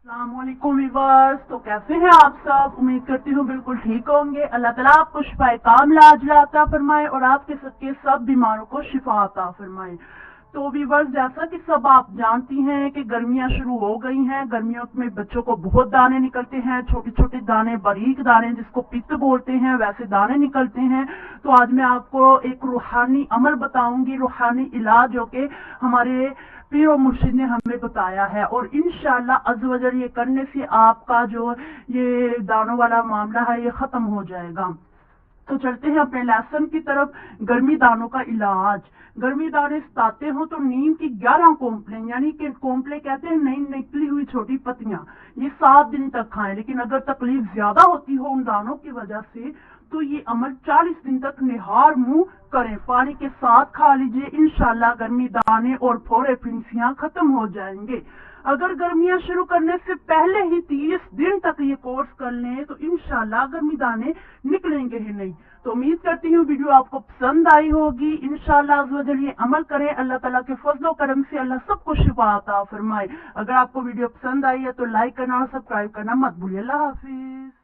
अस्सलामुअलैकुम व्यूअर्स। तो कैसे हैं आप सब? उम्मीद करती हूँ बिल्कुल ठीक होंगे। अल्लाह ताला आपको शिफाए कामिला अजला अता फरमाए और आपके सबके सब बीमारों को शिफा अता फरमाए। तो व्यूअर्स, जैसा कि सब आप जानती हैं कि गर्मियां शुरू हो गई हैं। गर्मियों में बच्चों को बहुत दाने निकलते हैं, छोटे छोटे दाने, बारीक दाने, जिसको पित्त बोलते हैं, वैसे दाने निकलते हैं। तो आज मैं आपको एक रूहानी अमल बताऊंगी, रूहानी इलाज जो कि हमारे पीर और मुर्शिद ने हमें बताया है, और इंशाअल्लाह अज़्ज़ व जल ये करने से आपका जो ये दानों वाला मामला है ये खत्म हो जाएगा। तो चलते हैं अपने लेसन की तरफ। गर्मी दानों का इलाज। गर्मी दाने सताते हो तो नीम की 11 कोंपलें, यानी कि कोंपले कहते हैं नई निकली हुई छोटी पत्तियां, ये 7 दिन तक खाएं। लेकिन अगर तकलीफ ज्यादा होती हो उन दानों की वजह से तो ये अमल 40 दिन तक निहार मुंह करें, पानी के साथ खा लीजिए। इंशाल्लाह गर्मी दाने और फोड़े फिंसियां खत्म हो जाएंगे। अगर गर्मियां शुरू करने से पहले ही 30 दिन तक ये कोर्स कर लें तो इंशाल्लाह गर्मी दाने निकलेंगे ही नहीं। तो उम्मीद करती हूँ वीडियो आपको पसंद आई होगी। इंशाल्लाह अज़्ज़ व जल ये अमल करें, अल्लाह ताला के फज़्ल व करम से अल्लाह सबको शिफा अता फरमाए। अगर आपको वीडियो पसंद आई है तो लाइक करना और सब्सक्राइब करना मत भूलिए। अल्लाह हाफिज।